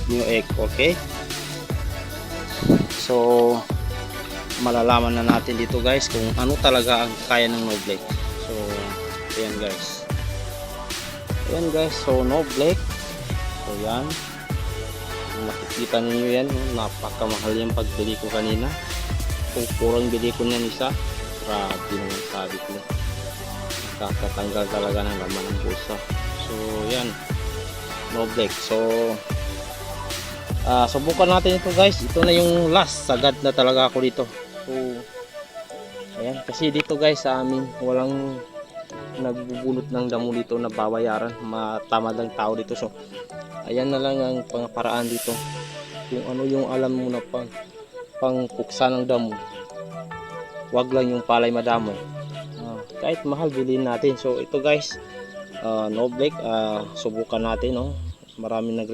new egg. Okay, so malalaman na natin dito guys kung ano talaga ang kaya ng Noblex. So ayan guys, so Noblex, so yan, kung makikita niyo yan, napakamahal yung pagbili ko kanina. Kung kurang bili ko niyan isa, grabe naman sabi ko, kakatanggal talaga ng laman ng bulsa. So yan, Noblex. So subukan natin ito guys. Ito na yung last, sagad na talaga ako dito. So ayan, kasi dito guys sa amin walang nagbubulot ng damo dito na babayaran, matamad lang tao dito. So ayan na lang ang pangparaan dito, kung ano yung alam mo na pangpuksa ng damo, wag lang yung palay madamay. Kahit mahal bilhin natin. So ito guys, Noblex, subukan natin, no? Maraming nag